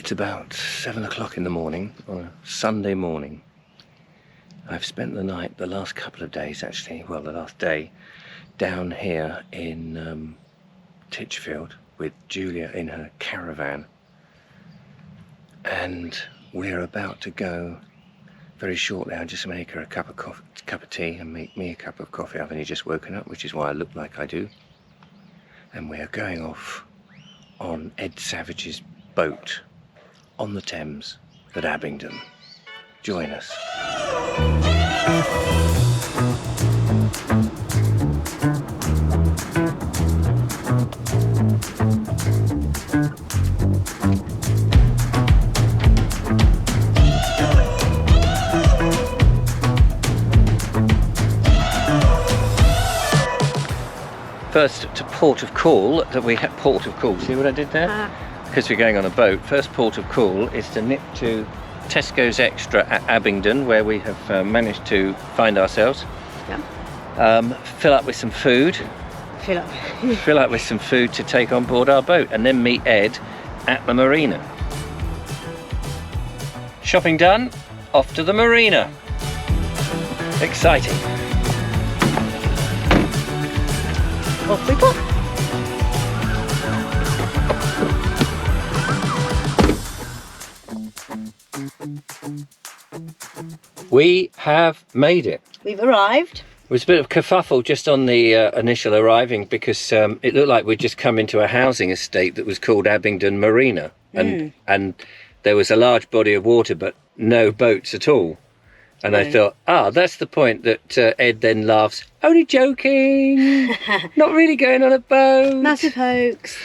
It's about 7 o'clock in the morning on a Sunday morning. I've spent the night, the last couple of days actually, well the last day, down here in Titchfield with Julia in her caravan. And we're about to go very shortly. I'll just make her a cup of tea and make me a cup of coffee. I've only just woken up, which is why I look like I do. And we are going off on Ed Savage's boat on the Thames at Abingdon. Join us. First to port of call that we have. Port of call, see what I did there? Because we're going on a boat, first port of call is to nip to Tesco's Extra at Abingdon, where we have managed to find ourselves. Yeah. Fill up with some food. Fill up with some food to take on board our boat, and then meet Ed at the marina. Shopping done, off to the marina. Exciting. Off we go. We have made it. We've arrived. It was a bit of kerfuffle just on the initial arriving because it looked like we'd just come into a housing estate that was called Abingdon Marina, and there was a large body of water but no boats at all. And I thought, that's the point that Ed then laughs, only joking, not really going on a boat. Massive hoax.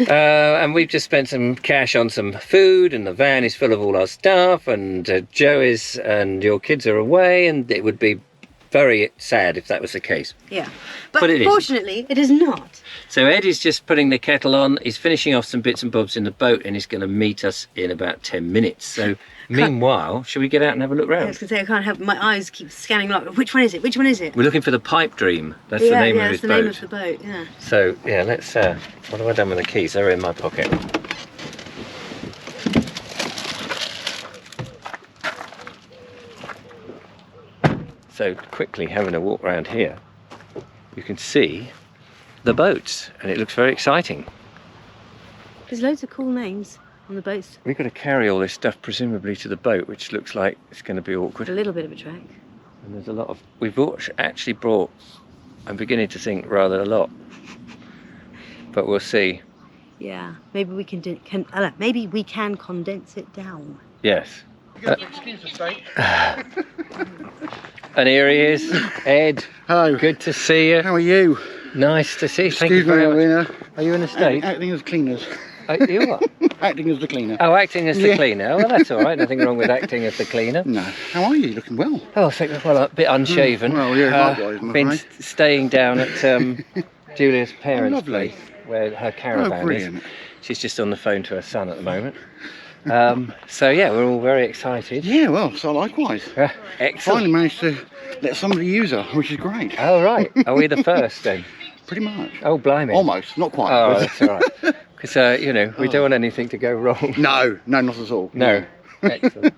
And we've just spent some cash on some food, and the van is full of all our stuff, and Joe is, and your kids are away, and it would be very sad if that was the case. Yeah, but fortunately it is not. So Ed is just putting the kettle on, he's finishing off some bits and bobs in the boat, and he's going to meet us in about 10 minutes. So meanwhile, shall we get out and have a look round? I was going to say, I can't help, my eyes keep scanning like, which one is it? Which one is it? We're looking for the Pipe Dream. That's the name of his boat. Yeah, that's the name of the boat, yeah. So, yeah, let's, what have I done with the keys? They're in my pocket. So, quickly having a walk around here, you can see the boats, and it looks very exciting. There's loads of cool names on the boats. We've got to carry all this stuff presumably to the boat, which looks like it's going to be awkward. A little bit of a trek. And there's a lot of, we've actually brought, I'm beginning to think, rather a lot, but we'll see. Yeah, maybe we maybe we can condense it down. Yes. And here he is, Ed. Hello. Good to see you. How are you? Nice to see you. Thank Excuse you very me, much. Are you in a state? Acting as cleaners. You are? Acting as the cleaner. Oh, acting as the cleaner. Well, that's all right. Nothing wrong with acting as the cleaner. No. How are you? Looking well. Oh, I think, well, a bit unshaven. Well, yeah, likewise, I'm been afraid. staying down at Julia's parents' lovely. place, where her caravan is. Brilliant. She's just on the phone to her son at the moment. So yeah, we're all very excited. Yeah, well, so likewise. Excellent. Finally managed to let somebody use her, which is great. Oh, right. Are we the first then? Pretty much. Oh, blimey. Almost, not quite. Oh, that's all right. Because, you know, we don't want anything to go wrong. No, not at all. No. Excellent.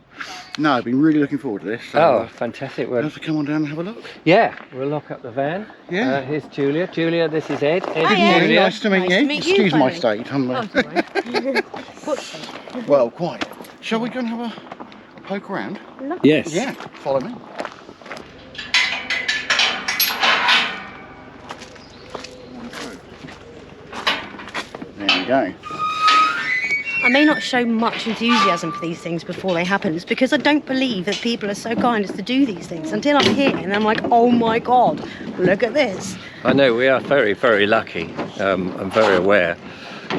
No, I've been really looking forward to this. So, Oh, fantastic. We'll have to come on down and have a look. Yeah, we'll lock up the van. Yeah. Here's Julia. Julia, this is Ed. Ed Hi, and Ed. Julia. Nice to meet you. Excuse my state. I'm, well, quite. Shall we go and have a poke around? Yes. Yeah, follow me. There we go. I may not show much enthusiasm for these things before they happen. It's because I don't believe that people are so kind as to do these things until I'm here and I'm like, oh my God, look at this. I know we are very, very lucky. I'm very aware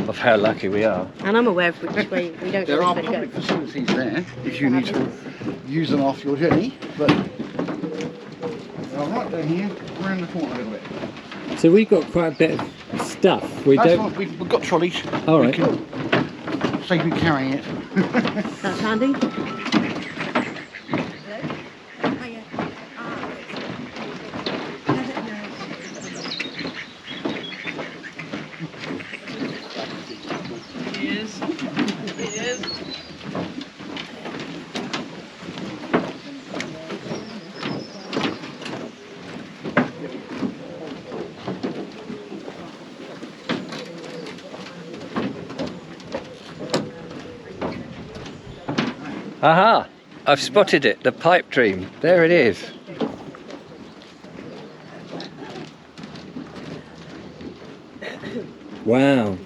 of how lucky we are. And I'm aware of which way we don't There are really go. public facilities there if you need to use them after your journey, but right down here, around the corner a little bit. So we've got quite a bit of stuff. That's fine. We've got trolleys. All right. We can save you carrying it. That's handy. Aha! I've spotted it, the pipe dream. There it is. Wow.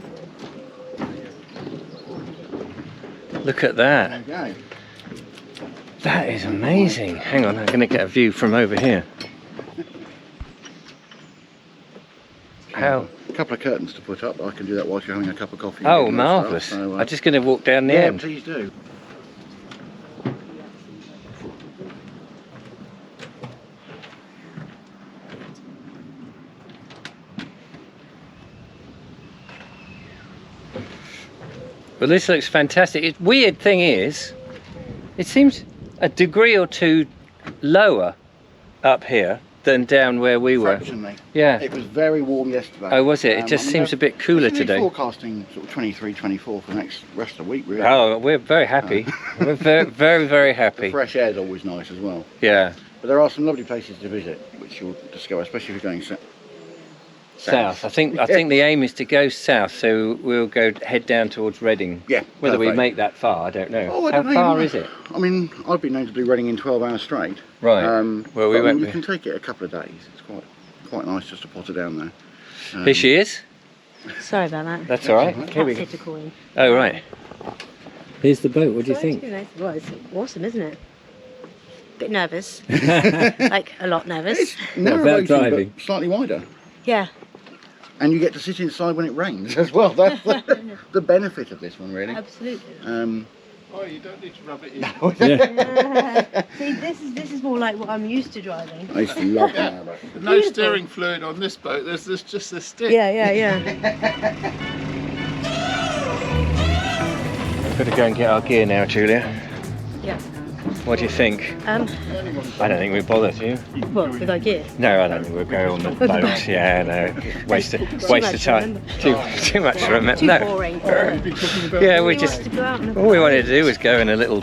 Look at that. There you go. That is amazing. Hang on, I'm going to get a view from over here. How? A couple of curtains to put up. I can do that whilst you're having a cup of coffee. Oh, marvellous. So, I'm just going to walk down the yeah, end. please do. Well, this looks fantastic. The weird thing is, it seems a degree or two lower up here than down where we were. Fractionally. Yeah. It was very warm yesterday. Oh, was it? It just seems a bit cooler today. Forecasting sort of 23, 24 for the next rest of the week, really. Oh, we're very happy. We're very, very, very The happy. fresh air is always nice as well. Yeah. But there are some lovely places to visit, which you'll discover, especially if you're going South. I think the aim is to go south, so we'll head down towards Reading. Yeah. Whether we perfect. make that far, I don't know. Oh, I How don't know, far you is know. it? I mean, I've been known to do Reading in 12 hours straight. Right. Well, we but, won't you be. can take it a couple of days. It's quite nice just to potter down there. Here she is. Sorry about that. That's all right. Here we go. Cat sitter calling. Oh, right. Here's the boat. What do you Sorry, think? too nice. Well, it's awesome, isn't it? Bit nervous. Like, a lot nervous. It's narrow about boating, driving? but slightly wider. Yeah. And you get to sit inside when it rains as well. That's the benefit of this one, really. Absolutely. Oh, you don't need to rub it in. See, this is more like what I'm used to driving. I used to love the narrow boat. There's no steering fluid on this boat. There's just a stick. Yeah. We've got to go and get our gear now, Julia. Yeah. What do you think? I don't think we bother to. What, with our gear? No, I don't think we'll go on the the boat. boat. Yeah, no. Waste of much time. to Too much to remember. Too No. boring. Yeah, We we just. wanted to go out on a All we wanted to do was go in a little,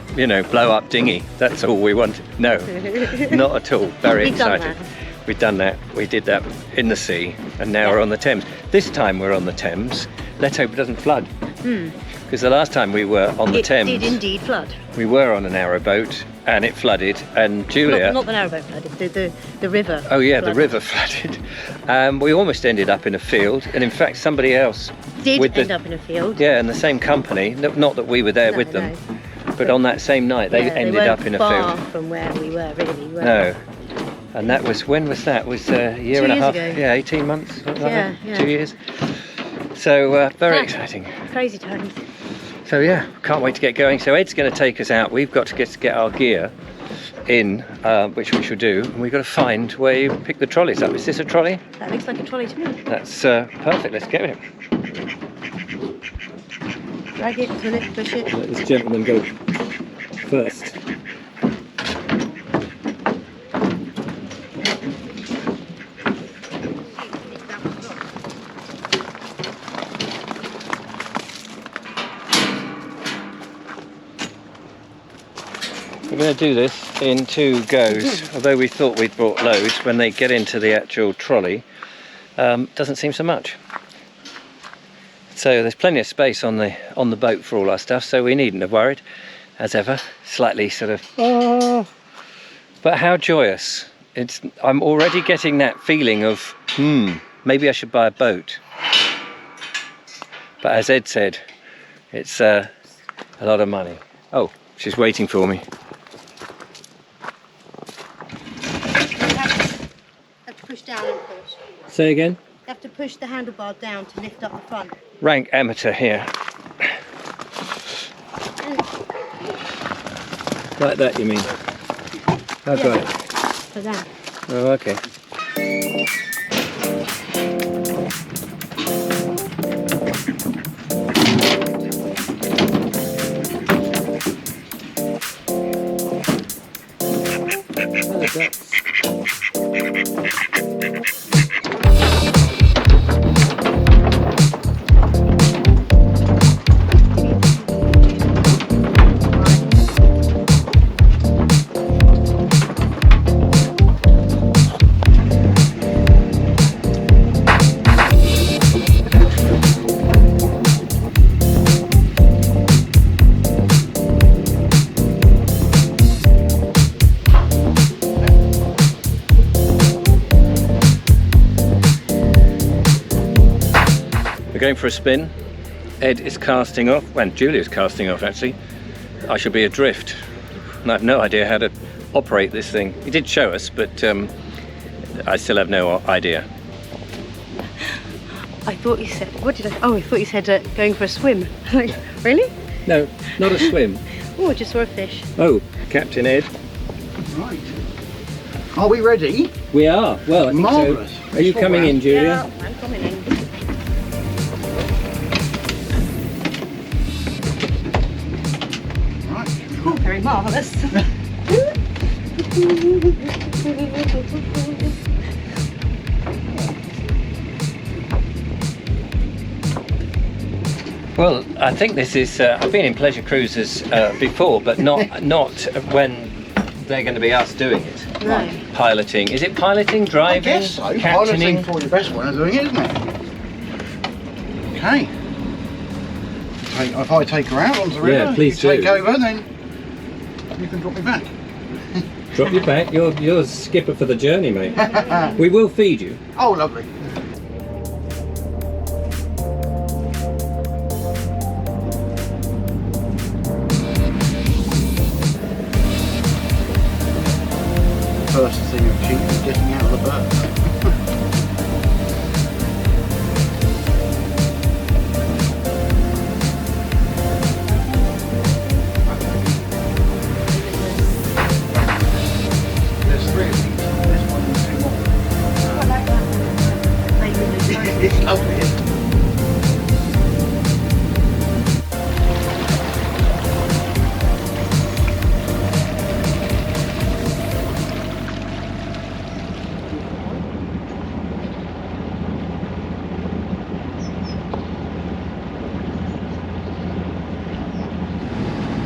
blow up dinghy. That's all we wanted. No, not at all. Very We've done excited. that. We've done that. We did that in the sea, and now we're on the Thames. This time we're on the Thames. Let's hope it doesn't flood. Because the last time we were on the It Thames, did indeed flood. we were on a narrow boat, and it flooded. And Julia. Not the narrowboat flooded, the river. Oh yeah, the flooded. river flooded. We almost ended up in a field, and in fact somebody else Did with end the, up in a field. yeah, and the same company, not that we were there No, with them, no. but on that same night they Yeah, ended weren't up in a far field. from where we were, really. Were No. And that was, when was that? It was a year 2 and a years half, ago. yeah, 18 months, something like Yeah, that, yeah. 2 years. So very Yeah. exciting. Crazy times. So yeah, can't wait to get going. So Ed's going to take us out. We've got to get our gear in, which we shall do. And we've got to find where you pick the trolleys up. Is this a trolley? That looks like a trolley to me. That's perfect. Let's get it. Drag it, pull it, push it. Let this gentleman go first. We're going to do this in 2 goes, although we thought we'd brought loads. When they get into the actual trolley, doesn't seem so much. So there's plenty of space on the boat for all our stuff, so we needn't have worried, as ever. Slightly sort of, but how joyous! I'm already getting that feeling of, maybe I should buy a boat. But as Ed said, it's A lot of money. Oh, she's waiting for me. You have to push down and push. Say again? You have to push the handlebar down to lift up the front. Rank amateur here. Like that, you mean? I've got it. For that. Oh, okay. Going for a spin. Ed is casting off, well, Julia's casting off actually. I shall be adrift. And I have no idea how to operate this thing. He did show us, but I still have no idea. I thought you said, what did I? Oh, I thought you said going for a swim. Like, really? No, not a swim. Oh, I just saw a fish. Oh, Captain Ed. Right. Are we ready? We are. Well, I think Marvellous. so. Are you coming in, Julia? Yeah, I'm coming in. Right. Oh, very marvellous. Well, I think this is. I've been in pleasure cruises before, but not when they're going to be us doing it. No. Piloting. Is it piloting, I driving, guess so. captaining? Piloting for the best one of doing it, isn't it? Okay. If I take her out onto the river, Yeah, please you take do. over, then you can drop me back. Drop you back. You're skipper for the journey, mate. We will feed you. Oh, lovely. First thing of cheap is getting out of the berth. There's three of these. This one and two more. I like that. It's lovely, isn't it?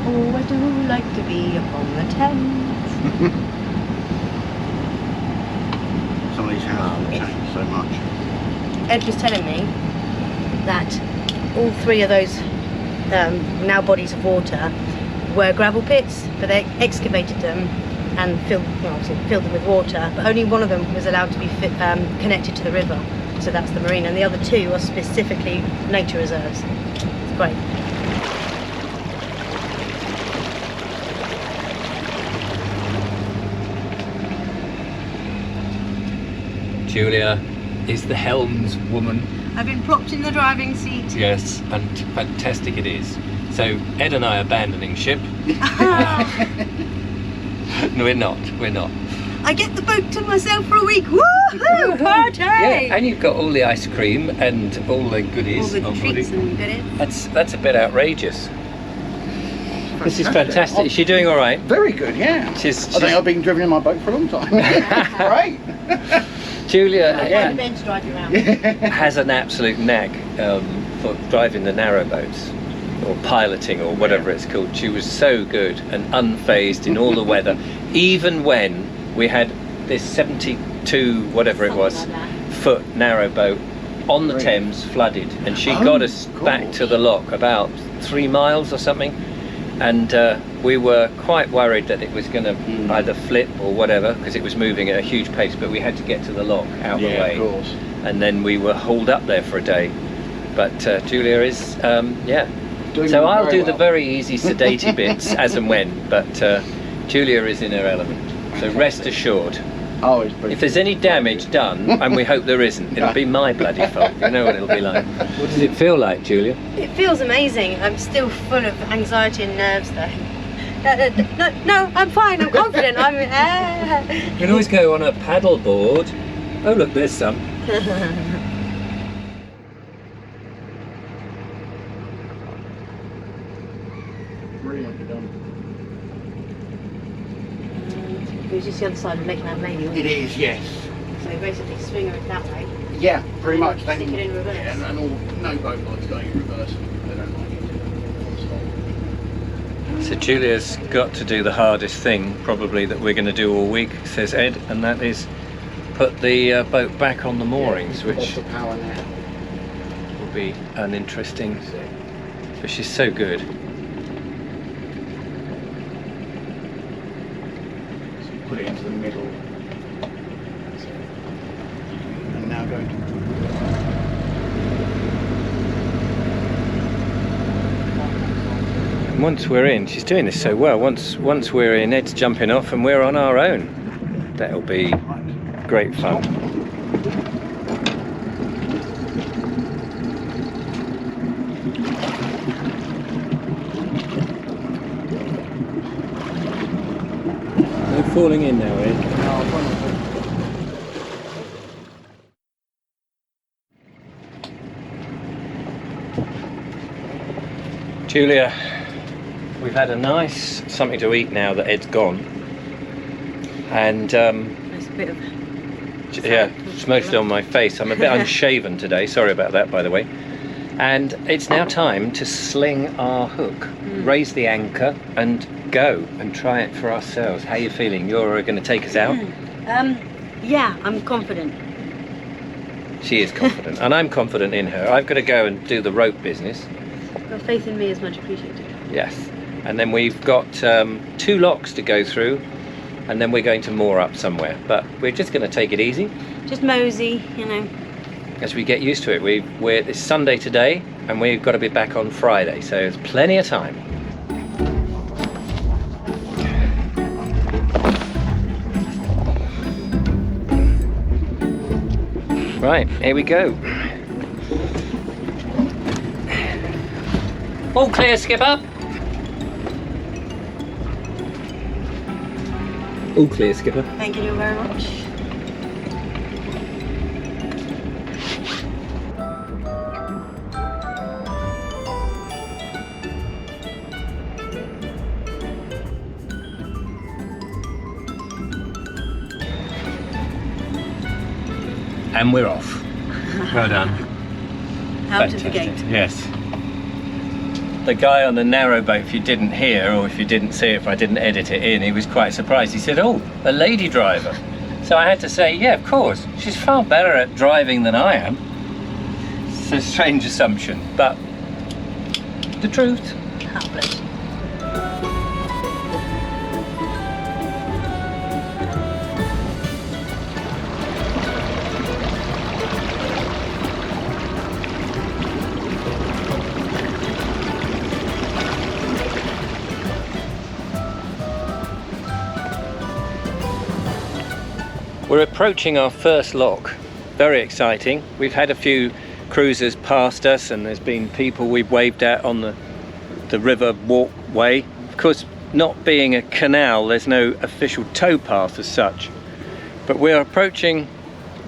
Oh, I do like to be upon the Thames. Some of these houses have changed so much. Ed was telling me that all three of those now bodies of water were gravel pits, but they excavated them and filled them with water. But only one of them was allowed to be connected to the river, so that's the marina, and the other two are specifically nature reserves. It's great. Julia is the helms woman. I've been propped in the driving seat. Yes, and fantastic it is. So Ed and I are abandoning ship. No, we're not. I get the boat to myself for a week. Woohoo! Party! Yeah, and you've got all the ice cream and all the goodies. All the on treats board. and goodies. That's a bit outrageous. This is fantastic. Is she doing all right? Very good, yeah. She's I think I've been driven in my boat for a long time. Right. Julia I meant to drive you around. has an absolute knack for driving the narrow boats or piloting or whatever it's called. She was so good and unfazed in all the weather, even when we had this 72 whatever it was Something like that. foot narrow boat on the Right. Thames flooded, and she Oh, got us of back course. to the lock about 3 miles or something, and we were quite worried that it was going to either flip or whatever because it was moving at a huge pace, but we had to get to the lock out of the Yeah, way, of course. and then we were hauled up there for a day. But Julia is Doing So I'll very do the well. very easy sedati bits as and when, but Julia is in her element. So rest assured, Oh, it's pretty. if there's any damage done, and we hope there isn't, it'll be my bloody fault. You know what it'll be like. What does it feel like, Julia? It feels amazing. I'm still full of anxiety and nerves though. No, I'm fine. I'm confident. You can always go on a paddle board. Oh look, there's some. Brilliantly done. It was just the other side of making that maybe. It is, yes. So basically swing it that way. Yeah, pretty much. Stick it in reverse. Yeah, and all, no boat lights going in reverse. They don't like it. So Julia's got to do the hardest thing, probably, that we're going to do all week, says Ed, and that is put the boat back on the moorings, which the power now. will be an interesting. But she's so good. So put it into the middle. And now go to. And once we're in, she's doing this so well. Once we're in, Ed's jumping off, and we're on our own. That'll be great fun. No falling in now, Ed. Julia, we've had a nice something to eat now that Ed's gone, and There's a bit of. yeah, it's mostly on my face. I'm a bit unshaven today, sorry about that, by the way. And it's now time to sling our hook, raise the anchor and go and try it for ourselves. How are you feeling? You're going to take us out? Yeah, I'm confident. She is confident, and I'm confident in her. I've got to go and do the rope business. Your faith in me is much appreciated. Yes, and then we've got 2 locks to go through, and then we're going to moor up somewhere. But we're just going to take it easy Just mosey, you know. as we get used to it. It's Sunday today, and we've got to be back on Friday, so there's plenty of time. Right, here we go. All clear, skipper. All clear, skipper. Thank you very much. And we're off. Well done. Out of the gate. Fantastic. Yes. The guy on the narrowboat, if you didn't hear, or if you didn't see it, if I didn't edit it in, he was quite surprised. He said, "Oh, a lady driver." So I had to say, yeah, of course. She's far better at driving than I am. It's a strange assumption, but the truth. Oh, bless you. We're approaching our first lock. Very exciting. We've had a few cruisers past us, and there's been people we've waved at on the river walkway. Of course, not being a canal, there's no official towpath as such. But we're approaching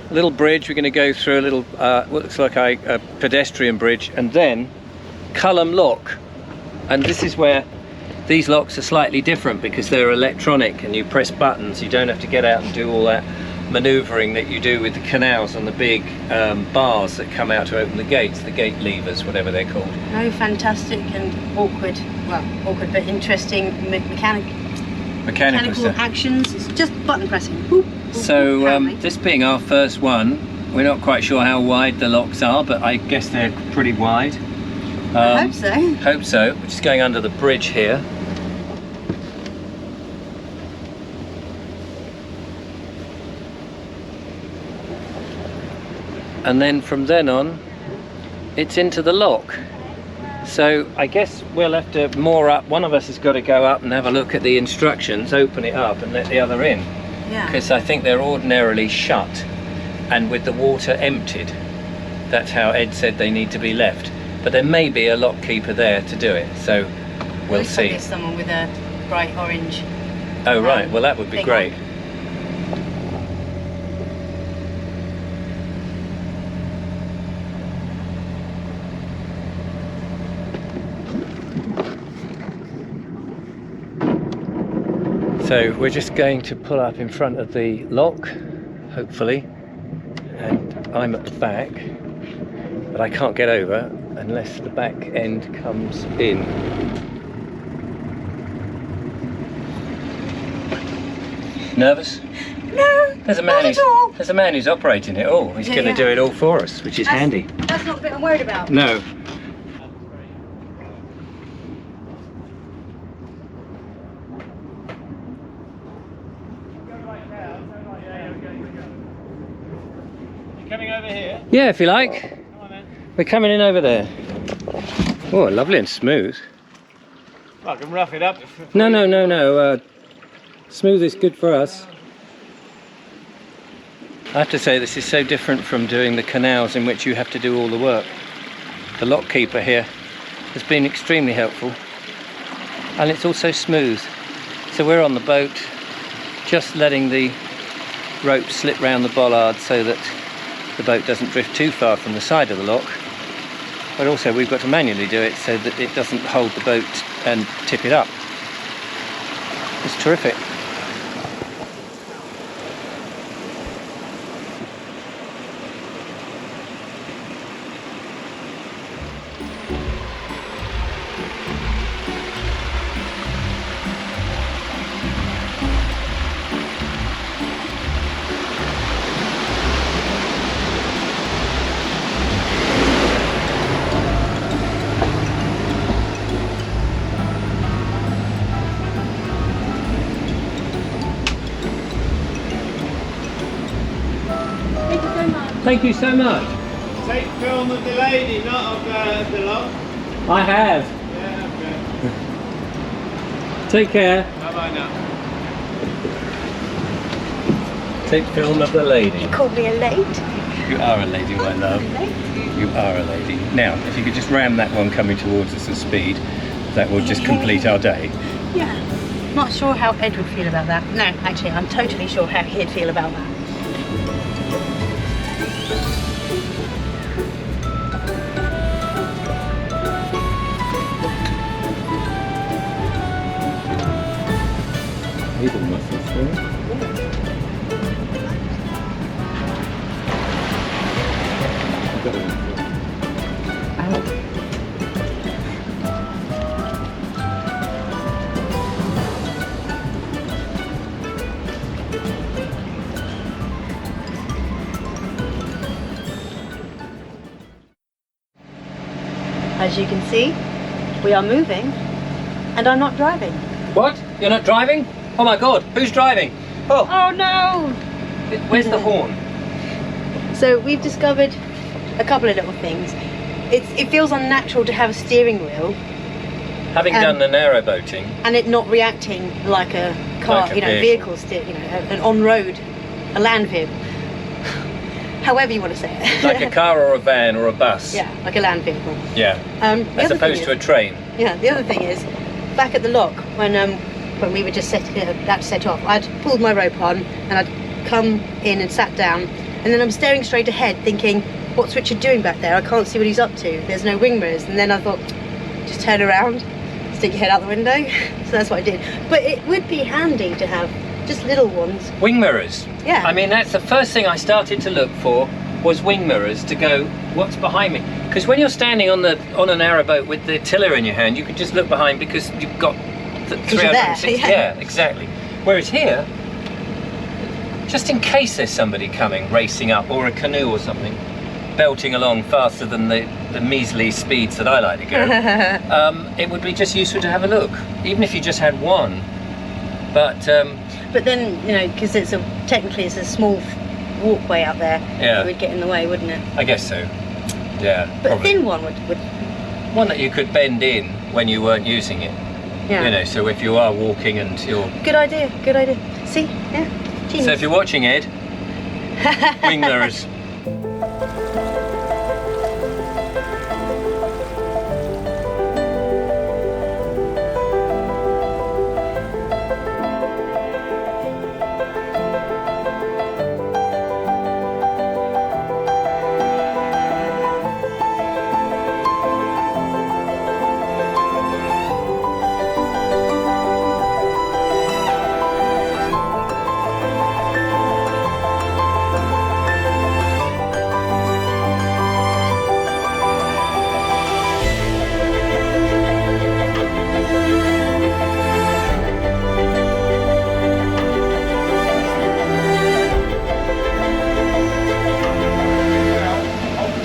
a little bridge. We're going to go through a little, what looks like a pedestrian bridge, and then Culham Lock. And this is where these locks are slightly different because they're electronic and you press buttons. You don't have to get out and do all that manoeuvring that you do with the canals on the big bars that come out to open the gates, the gate levers, whatever they're called. No, fantastic and awkward. Well, awkward but interesting mechanical stuff. actions. It's just button pressing. Boop, boop, So apparently. this being our first one, we're not quite sure how wide the locks are, but I guess they're pretty wide. I hope so. Hope so. We're just going under the bridge here. And then from then on, it's into the lock. So I guess we'll have to moor up. One of us has got to go up and have a look at the instructions, open it up and let the other in. Yeah. Because I think they're ordinarily shut and with the water emptied. That's how Ed said they need to be left. But there may be a lock keeper there to do it, so we'll see. There's someone with a bright orange. Oh right, well that would be thing great. on. So we're just going to pull up in front of the lock, hopefully, and I'm at the back, but I can't get over unless the back end comes in. Nervous? No, There's a not man at all. There's a man who's operating it all. He's Yeah, going to yeah. do it all for us, which is handy. That's not the bit I'm worried about. No. Coming over here? Yeah, if you like. Come on then. We're coming in over there. Oh, lovely and smooth. I can rough it up. No. Smooth is good for us. I have to say this is so different from doing the canals in which you have to do all the work. The lock keeper here has been extremely helpful, and it's also smooth. So we're on the boat, just letting the rope slip round the bollard so that the boat doesn't drift too far from the side of the lock. But also we've got to manually do it so that it doesn't hold the boat and tip it up. It's terrific. Thank you so much. Take film of the lady, not of the lock. I have. Yeah, okay. Take care. Bye bye now. Take film of the lady. You called me a late. You are a lady, my love. You are a lady. Now, if you could just ram that one coming towards us at speed, that will just complete our day. Yeah. Not sure how Ed would feel about that. No, actually, I'm totally sure how he'd feel about that. Table muffins for me. I've got it. As you can see, we are moving, and I'm not driving. What? You're not driving? Oh my god, who's driving? Oh, Oh no! where's the horn? So we've discovered a couple of little things. It feels unnatural to have a steering wheel Having done the narrow boating, and it not reacting like a car, Like a vehicle steer, an on-road, a land vehicle. However you want to say it. like a car or a van or a bus. Yeah, like a land vehicle. Yeah. The As other opposed thing to a is- train. Yeah, the other thing is, back at the lock, when we were just about to set off, I'd pulled my rope on and I'd come in and sat down, and then I'm staring straight ahead thinking, what's Richard doing back there? I can't see what he's up to. There's no wing mirrors. And then I thought, just turn around, stick your head out the window. So that's what I did. But it would be handy to have just little ones. Wing mirrors. Yeah. I mean, that's the first thing I started to look for, was wing mirrors, to go, what's behind me? Because when you're standing on a narrow boat with the tiller in your hand, you can just look behind because you've got the 360. you're there, Yeah, exactly. Whereas here, just in case there's somebody coming, racing up, or a canoe or something, belting along faster than the measly speeds that I like to go, it would be just useful to have a look, even if you just had one. But But then, because technically it's a small walkway out there, Yeah. it would get in the way, wouldn't it? I guess so. Yeah. But probably. a thin one would one that you could bend in when you weren't using it. Yeah. You know, so if you are walking and you're... Good idea, good idea. See? Yeah. Genius. So if you're watching, Ed, wing mirrors.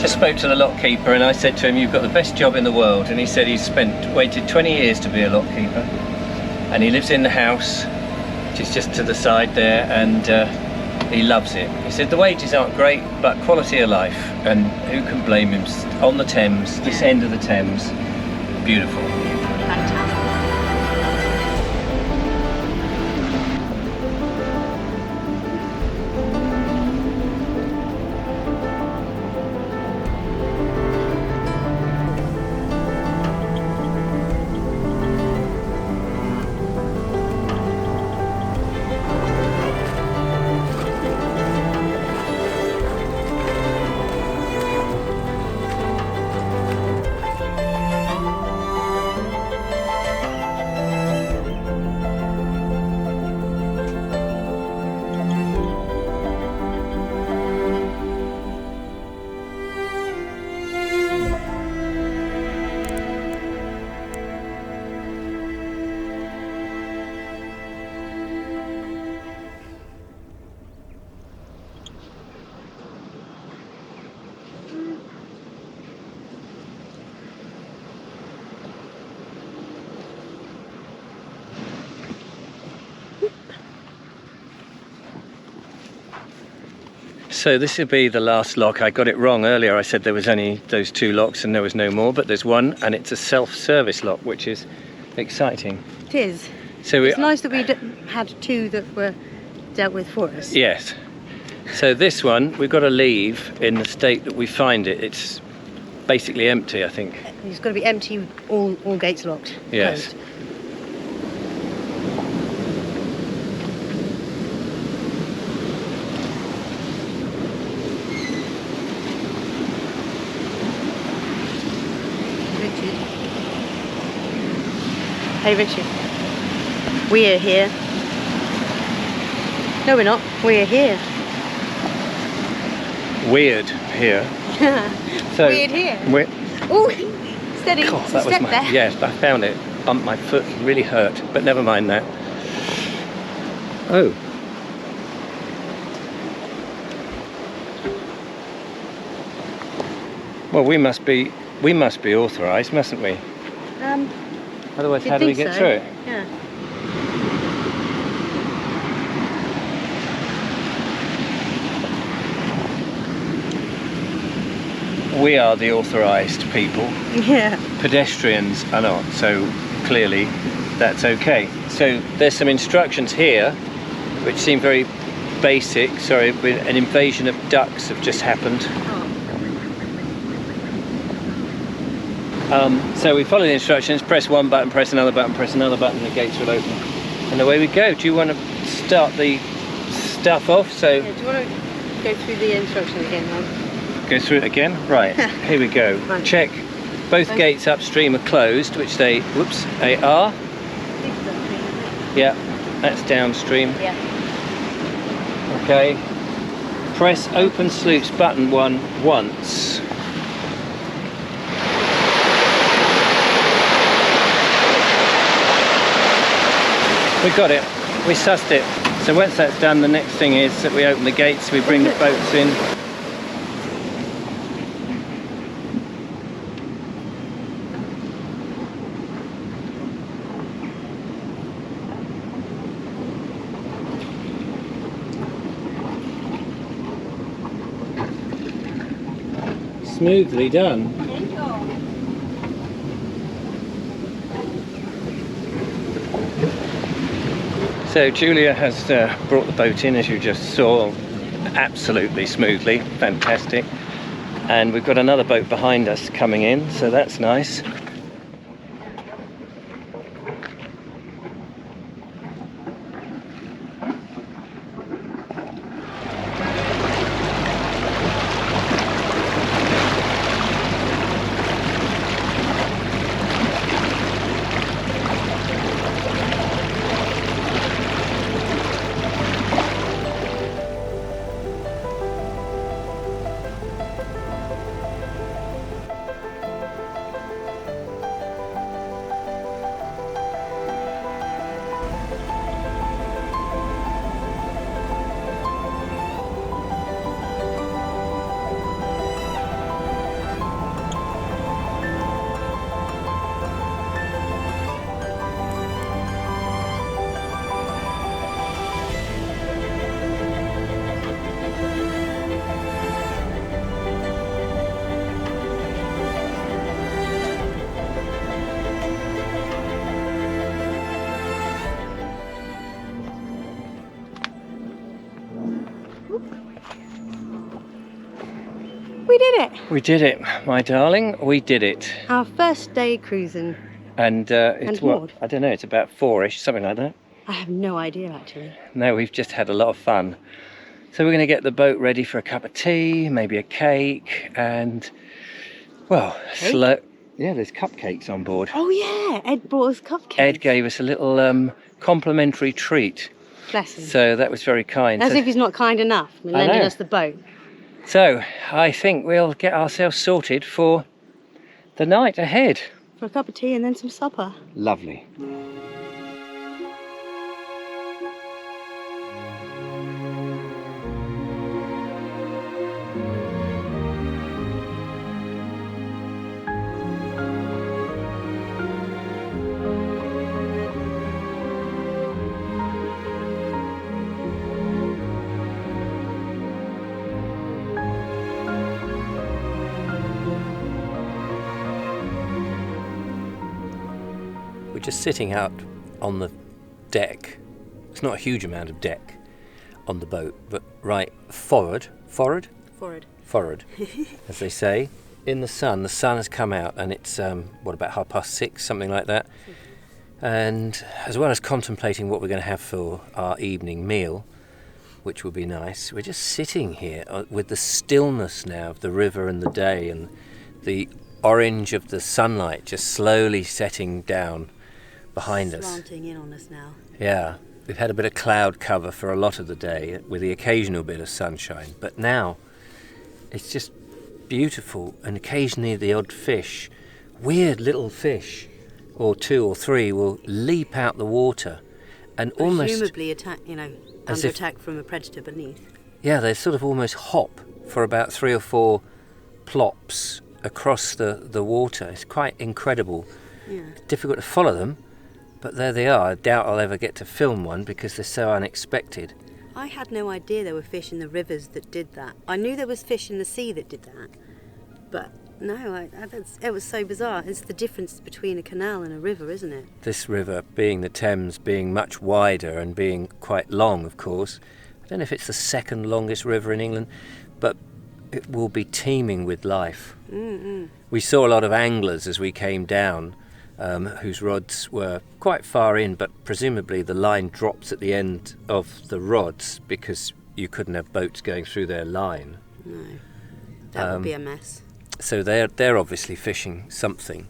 Just spoke to the lock keeper and I said to him, you've got the best job in the world, and he said he's waited 20 years to be a lock keeper, and he lives in the house which is just to the side there, and he loves it. He said the wages aren't great but quality of life, and who can blame him? On the Thames, this end of the Thames, beautiful. Fantastic. So this will be the last lock. I got it wrong earlier. I said there was only those 2 locks and there was no more, but there's one, and it's a self-service lock, which is exciting. It is. So It's nice that we had 2 that were dealt with for us. Yes. So this one, we've got to leave in the state that we find it. It's basically empty, I think. It's got to be empty, all gates locked. Yes. Closed. Richard. Hey Richard. We're here. No, we're not. We're here. Weird here. So Weird here. Oh, steady. God, that was Step there. Yes, I found it. My foot really hurt, but never mind that. Oh. Well, we must be authorised, mustn't we? Otherwise, you'd how do we think get so. through it? Yeah. We are the authorised people. Yeah. Pedestrians are not, so clearly that's okay. So there's some instructions here which seem very basic. Sorry, an invasion of ducks have just happened. So we follow the instructions, press one button, press another button, the gates will open. And away we go. Do you want to start the stuff off? So Yeah, do you want to go through the instructions again, Mum? go through it again? Right, here we go. Right. Check. Both gates upstream are closed, which they are. Yeah, that's downstream. Yeah. Okay. Press open sluice button 1 once. We got it. We sussed it. So once that's done, the next thing is that we open the gates, we bring the boats in. Smoothly done. So Julia has brought the boat in, as you just saw, absolutely smoothly, fantastic. And we've got another boat behind us coming in, so that's nice. We did it! We did it, my darling, we did it. Our first day cruising. And it's And what? moored. I don't know, it's about 4-ish, something like that. I have no idea actually. No, we've just had a lot of fun. So we're going to get the boat ready for a cup of tea, maybe a cake, and, well, Cake? Yeah, there's cupcakes on board. Oh yeah, Ed brought us cupcakes. Ed gave us a little complimentary treat, Bless him. so that was very kind. As So- if he's not kind enough in I lending know. us the boat. So, I think we'll get ourselves sorted for the night ahead. For a cup of tea and then some supper. Lovely. We're just sitting out on the deck. It's not a huge amount of deck on the boat, but right forward, Forward. as they say, in the sun. The sun has come out, and it's what, about 6:30, something like that. And as well as contemplating what we're going to have for our evening meal, which will be nice, we're just sitting here with the stillness now of the river and the day, and the orange of the sunlight just slowly setting down behind us. Slanting in on us now. Yeah, we've had a bit of cloud cover for a lot of the day with the occasional bit of sunshine, but now it's just beautiful, and occasionally the odd fish, weird little fish, or 2 or 3 will leap out the water and almost, Presumably attack, As under if- attack from a predator beneath. yeah, they sort of almost hop for about 3 or 4 plops across the water. It's quite incredible. Yeah. Difficult to follow them, but there they are. I doubt I'll ever get to film one because they're so unexpected. I had no idea there were fish in the rivers that did that. I knew there was fish in the sea that did that, but no, it was so bizarre. It's the difference between a canal and a river, isn't it? This river, being the Thames, being much wider and being quite long, of course. I don't know if it's the second longest river in England, but it will be teeming with life. Mm-mm. We saw a lot of anglers as we came down, whose rods were quite far in, but presumably the line drops at the end of the rods because you couldn't have boats going through their line. No, that would be a mess. So they're obviously fishing something,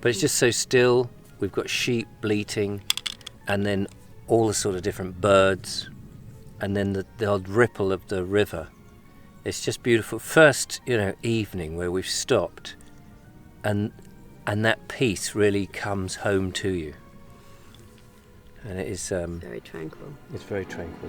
but it's just so still. We've got sheep bleating, and then all the sort of different birds, and then the odd ripple of the river. It's just beautiful. First, evening where we've stopped, and that peace really comes home to you. And it is Very tranquil. it's very tranquil.